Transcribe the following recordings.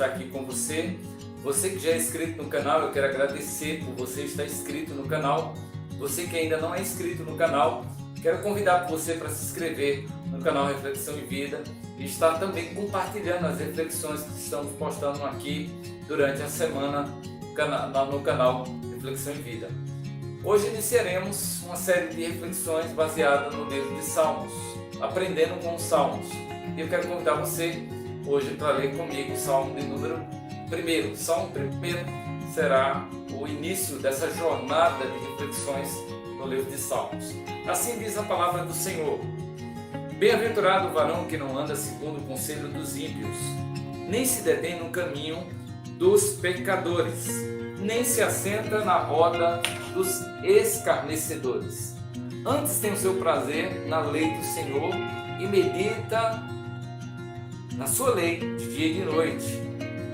estar aqui com você. Você que já é inscrito no canal, eu quero agradecer por você estar inscrito no canal. Você que ainda não é inscrito no canal, quero convidar você para se inscrever no canal Reflexão em Vida e estar também compartilhando as reflexões que estamos postando aqui durante a semana no canal Reflexão em Vida. Hoje iniciaremos uma série de reflexões baseadas no livro de Salmos, aprendendo com os Salmos. E eu quero convidar você hoje para ler comigo o Salmo de número 1. Salmo 1 será o início dessa jornada de reflexões no livro de Salmos. Assim diz a palavra do Senhor: Bem-aventurado o varão que não anda segundo o conselho dos ímpios, nem se detém no caminho dos pecadores, nem se assenta na roda dos escarnecedores. Antes tem o seu prazer na lei do Senhor e medita na sua lei de dia e de noite.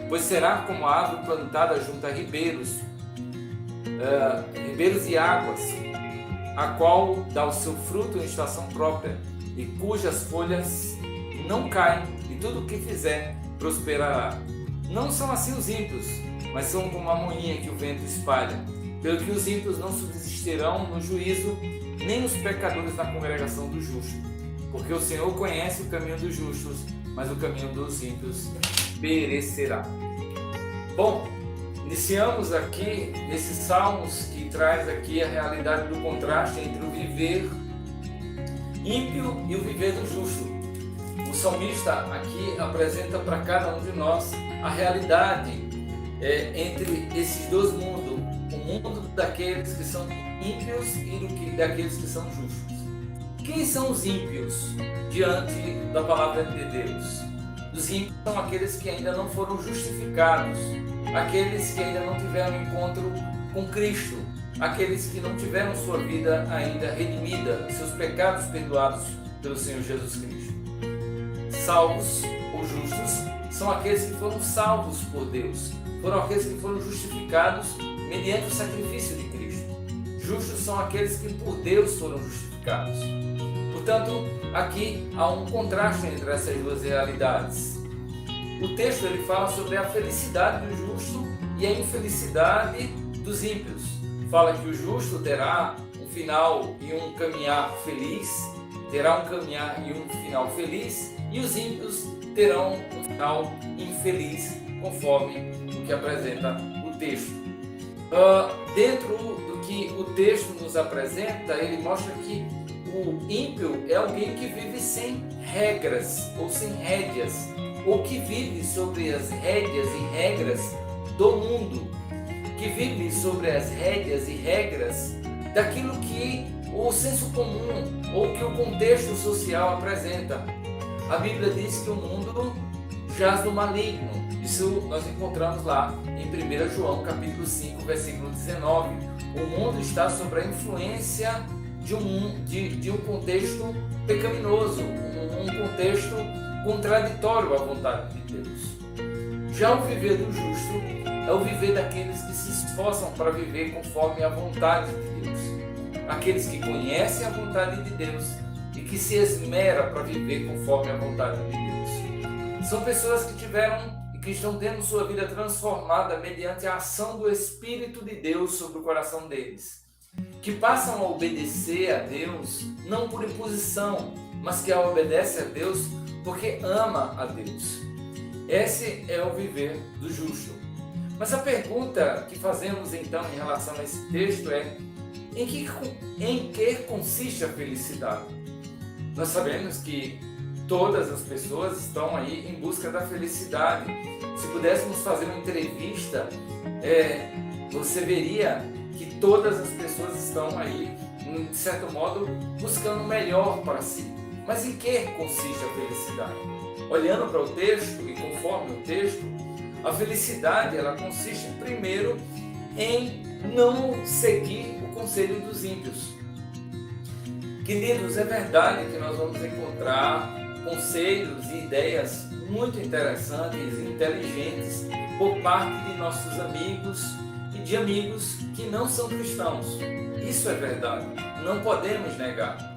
Pois será como a árvore plantada junto a ribeiros e águas, a qual dá o seu fruto em estação própria, e cujas folhas não caem, e tudo o que fizer prosperará. Não são assim os ímpios, mas são como a moinha que o vento espalha. Pelo que os ímpios não subsistirão no juízo, nem os pecadores na congregação do justo. Porque o Senhor conhece o caminho dos justos, mas o caminho dos ímpios perecerá. Bom, iniciamos aqui nesses salmos que traz aqui a realidade do contraste entre o viver ímpio e o viver do justo. O salmista aqui apresenta para cada um de nós a realidade entre esses dois mundos, o mundo daqueles que são ímpios e daqueles que são justos. Quem são os ímpios diante da palavra de Deus? Os ímpios são aqueles que ainda não foram justificados, aqueles que ainda não tiveram encontro com Cristo, aqueles que não tiveram sua vida ainda redimida, seus pecados perdoados pelo Senhor Jesus Cristo. Salvos ou justos são aqueles que foram salvos por Deus, foram aqueles que foram justificados mediante o sacrifício de Cristo. Justos são aqueles que por Deus foram justificados. Portanto, aqui há um contraste entre essas duas realidades. O texto ele fala sobre a felicidade do justo e a infelicidade dos ímpios. Fala que o justo terá um final e um caminhar feliz, terá um caminhar e um final feliz, e os ímpios terão um final infeliz, conforme o que apresenta o texto. Dentro do que o texto nos apresenta, ele mostra que o ímpio é alguém que vive sem regras ou sem rédeas, ou que vive sobre as rédeas e regras do mundo, que vive sobre as rédeas e regras daquilo que o senso comum ou que o contexto social apresenta. A Bíblia diz que o mundo jaz no maligno. Isso nós encontramos lá em 1 João capítulo 5, versículo 19. O mundo está sob a influência de um contexto pecaminoso, um contexto contraditório à vontade de Deus. Já o viver do justo é o viver daqueles que se esforçam para viver conforme a vontade de Deus. Aqueles que conhecem a vontade de Deus e que se esmeram para viver conforme a vontade de Deus. São pessoas que tiveram e que estão tendo sua vida transformada mediante a ação do Espírito de Deus sobre o coração deles, que passam a obedecer a Deus não por imposição, mas que obedece a Deus porque ama a Deus. Esse é o viver do justo. Mas a pergunta que fazemos então em relação a esse texto é: em que consiste a felicidade? Nós sabemos que todas as pessoas estão aí em busca da felicidade. Se pudéssemos fazer uma entrevista, você veria que todas as pessoas estão aí, de certo modo, buscando o melhor para si. Mas em que consiste a felicidade? Olhando para o texto e conforme o texto, a felicidade ela consiste primeiro em não seguir o conselho dos ímpios. Queridos, é verdade que nós vamos encontrar conselhos e ideias muito interessantes e inteligentes por parte de nossos amigos e de amigos que não são cristãos. Isso é verdade, não podemos negar.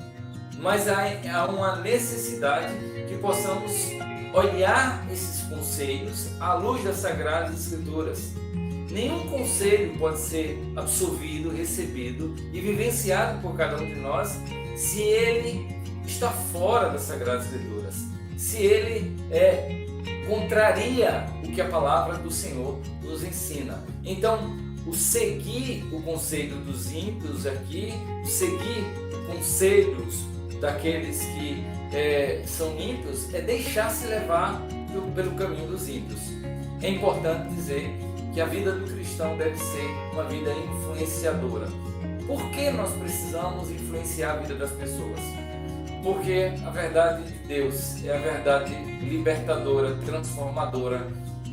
Mas há uma necessidade que possamos olhar esses conselhos à luz das Sagradas Escrituras. Nenhum conselho pode ser absorvido, recebido e vivenciado por cada um de nós se ele está fora das Sagradas Escrituras, se ele contraria o que a palavra do Senhor nos ensina. Então, o seguir o conselho dos ímpios aqui, seguir conselhos daqueles que são ímpios, é deixar-se levar pelo caminho dos ímpios. É importante dizer que a vida do cristão deve ser uma vida influenciadora. Por que nós precisamos influenciar a vida das pessoas? Porque a verdade de Deus é a verdade libertadora, transformadora,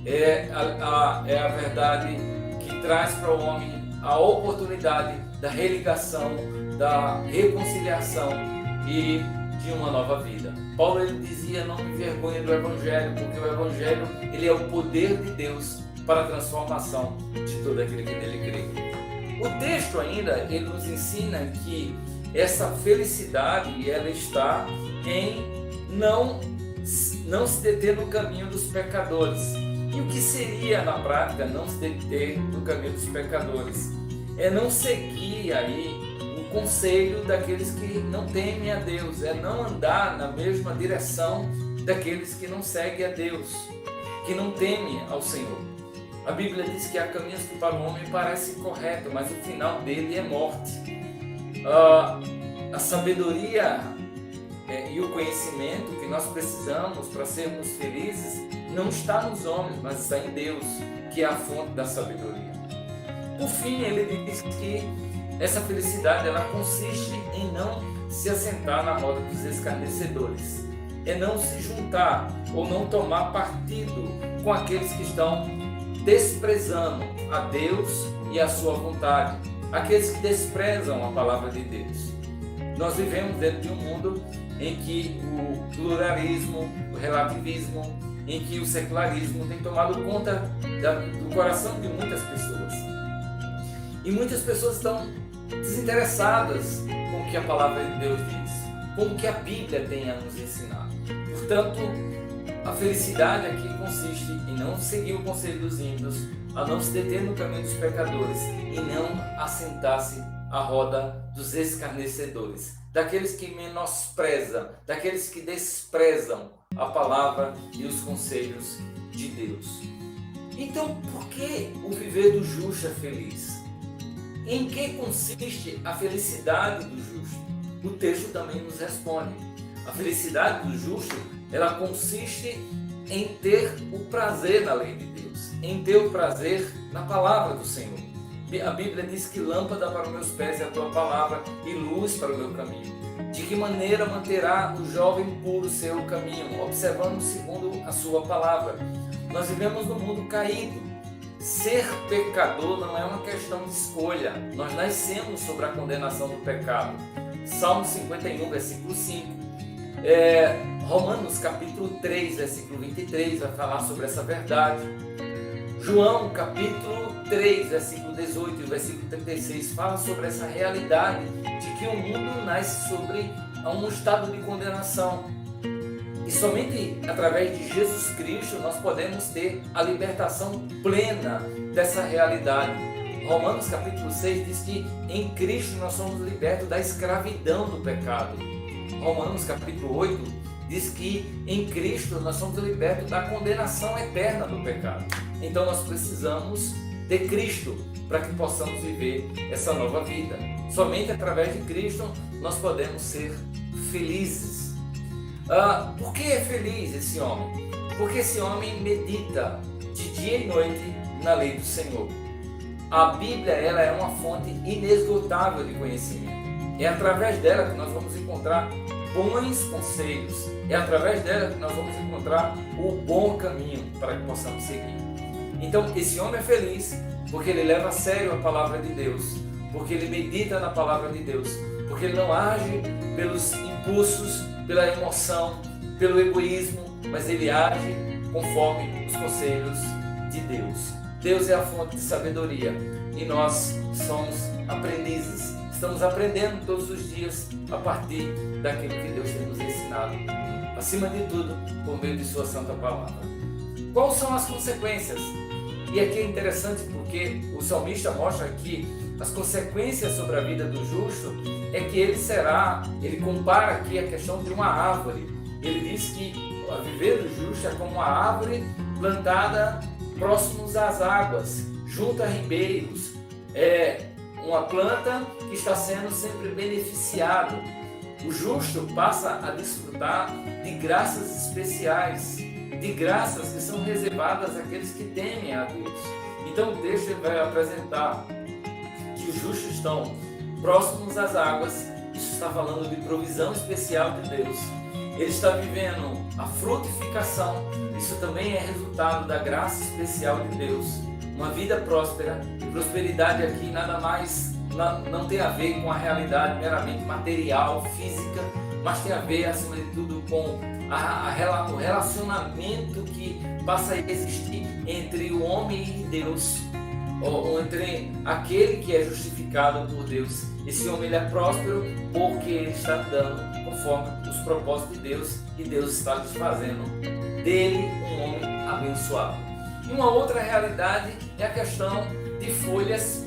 é a verdade que traz para o homem a oportunidade da religação, da reconciliação e de uma nova vida. Paulo ele dizia: não me envergonhe do Evangelho, porque o Evangelho ele é o poder de Deus para a transformação de todo aquele que nele crê. O texto ainda ele nos ensina que essa felicidade ela está em não se deter no caminho dos pecadores. E o que seria na prática não se deter no caminho dos pecadores? É não seguir aí o conselho daqueles que não temem a Deus, é não andar na mesma direção daqueles que não seguem a Deus, que não temem ao Senhor. A Bíblia diz que há caminhos que para o homem parecem corretos, mas o final dele é morte. A sabedoria e o conhecimento que nós precisamos para sermos felizes não está nos homens, mas está em Deus, que é a fonte da sabedoria. Por fim, ele diz que essa felicidade ela consiste em não se assentar na roda dos escarnecedores, é não se juntar ou não tomar partido com aqueles que estão desprezando a Deus e a sua vontade, aqueles que desprezam a palavra de Deus. Nós vivemos dentro de um mundo em que o pluralismo, o relativismo, em que o secularismo tem tomado conta do coração de muitas pessoas. E muitas pessoas estão desinteressadas com o que a palavra de Deus diz, com o que a Bíblia tem a nos ensinar. Portanto, a felicidade aqui consiste em não seguir o conselho dos ímpios, a não se deter no caminho dos pecadores e não assentar-se à roda dos escarnecedores, daqueles que menosprezam, daqueles que desprezam a palavra e os conselhos de Deus. Então, por que o viver do justo é feliz? Em que consiste a felicidade do justo? O texto também nos responde. A felicidade do justo, ela consiste em ter o prazer na lei de Deus, em ter o prazer na palavra do Senhor. A Bíblia diz que lâmpada para os meus pés é a tua palavra e luz para o meu caminho. De que maneira manterá o jovem puro seu caminho, observando segundo a sua palavra? Nós vivemos num mundo caído. Ser pecador não é uma questão de escolha. Nós nascemos sobre a condenação do pecado. Salmo 51, versículo 5. Romanos capítulo 3, versículo 23 vai falar sobre essa verdade. João capítulo 3, versículo 18 e versículo 36 fala sobre essa realidade de que o mundo nasce sobre um estado de condenação. E somente através de Jesus Cristo nós podemos ter a libertação plena dessa realidade. Romanos capítulo 6 diz que em Cristo nós somos libertos da escravidão do pecado. Romanos capítulo 8 diz que em Cristo nós somos libertos da condenação eterna do pecado. Então nós precisamos de Cristo para que possamos viver essa nova vida. Somente através de Cristo nós podemos ser felizes. Por que é feliz esse homem? Porque esse homem medita de dia e noite na lei do Senhor. A Bíblia ela é uma fonte inesgotável de conhecimento. É através dela que nós vamos encontrar bons conselhos. É através dela que nós vamos encontrar o bom caminho para que possamos seguir. Então, esse homem é feliz porque ele leva a sério a palavra de Deus, porque ele medita na palavra de Deus, porque ele não age pelos impulsos, pela emoção, pelo egoísmo, mas ele age conforme os conselhos de Deus. Deus é a fonte de sabedoria e nós somos aprendizes, estamos aprendendo todos os dias a partir daquilo que Deus tem nos ensinado, acima de tudo, por meio de sua santa palavra. Quais são as consequências? E aqui é interessante porque o salmista mostra que as consequências sobre a vida do justo é que ele compara aqui a questão de uma árvore. Ele diz que a viver do justo é como uma árvore plantada próximos às águas, junto a ribeiros. É uma planta que está sendo sempre beneficiado. O justo passa a desfrutar de graças especiais, de graças que são reservadas àqueles que temem a Deus. Então o texto vai apresentar que os justos estão próximos às águas. Isso está falando de provisão especial de Deus. Ele está vivendo a frutificação. Isso também é resultado da graça especial de Deus. Uma vida próspera. E prosperidade aqui nada mais não tem a ver com a realidade meramente material, física, mas tem a ver, acima de tudo, com o relacionamento que passa a existir entre o homem e Deus, ou entre aquele que é justificado por Deus. Esse homem ele é próspero porque ele está andando conforme os propósitos de Deus, e Deus está desfazendo dele um homem abençoado. E uma outra realidade é a questão de folhas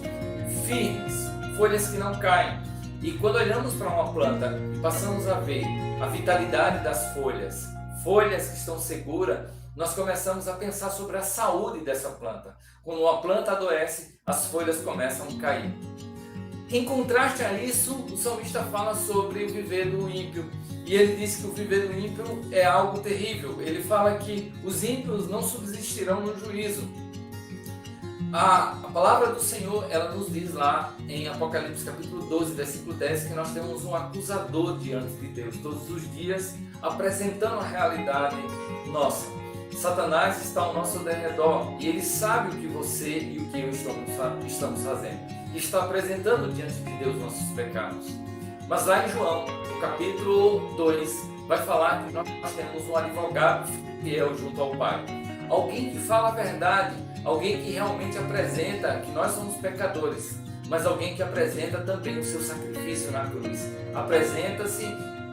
firmes, folhas que não caem. E quando olhamos para uma planta, passamos a ver a vitalidade das folhas, folhas que estão seguras, nós começamos a pensar sobre a saúde dessa planta. Quando uma planta adoece, as folhas começam a cair. Em contraste a isso, o salmista fala sobre o viver do ímpio. E ele diz que o viver do ímpio é algo terrível. Ele fala que os ímpios não subsistirão no juízo. A palavra do Senhor, ela nos diz lá em Apocalipse capítulo 12, versículo 10, que nós temos um acusador diante de Deus, todos os dias, apresentando a realidade nossa. Satanás está ao nosso derredor e ele sabe o que você e o que eu estamos fazendo. E está apresentando diante de Deus nossos pecados. Mas lá em João, no capítulo 2, vai falar que nós temos um advogado fiel junto ao Pai. Alguém que fala a verdade, alguém que realmente apresenta que nós somos pecadores, mas alguém que apresenta também o seu sacrifício na cruz. Apresenta-se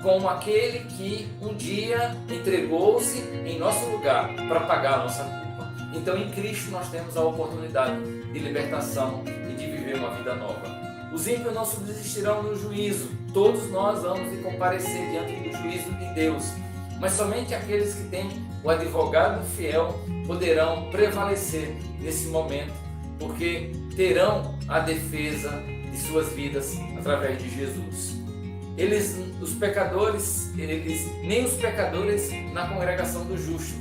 como aquele que um dia entregou-se em nosso lugar para pagar a nossa culpa. Então em Cristo nós temos a oportunidade de libertação e de viver uma vida nova. Os ímpios não subsistirão no juízo. Todos nós vamos comparecer diante do juízo de Deus. Mas somente aqueles que têm o advogado fiel poderão prevalecer nesse momento, porque terão a defesa de suas vidas através de Jesus. Nem os pecadores na congregação do justo,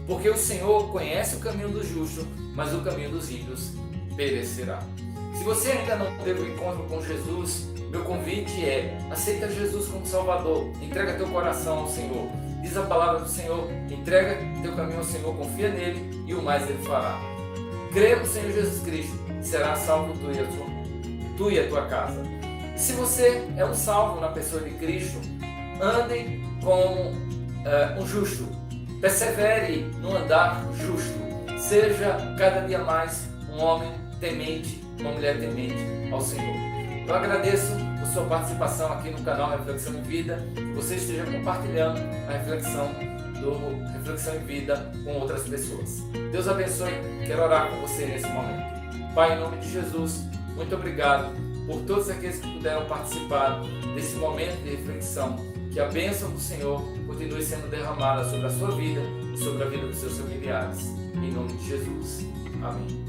porque o Senhor conhece o caminho do justo, mas o caminho dos ímpios perecerá. Se você ainda não teve um encontro com Jesus, meu convite é: aceita Jesus como Salvador, entrega teu coração ao Senhor. Diz a palavra do Senhor: entrega teu caminho ao Senhor, confia nele e o mais ele fará. Crê no Senhor Jesus Cristo, será salvo tu e a tua casa. E se você é um salvo na pessoa de Cristo, ande como um justo, persevere no andar justo, seja cada dia mais um homem temente, uma mulher temente ao Senhor. Eu agradeço por sua participação aqui no canal Reflexão em Vida, que você esteja compartilhando a reflexão do Reflexão em Vida com outras pessoas. Deus abençoe, quero orar com você nesse momento. Pai, em nome de Jesus, muito obrigado por todos aqueles que puderam participar desse momento de reflexão. Que a bênção do Senhor continue sendo derramada sobre a sua vida e sobre a vida dos seus familiares. Em nome de Jesus. Amém.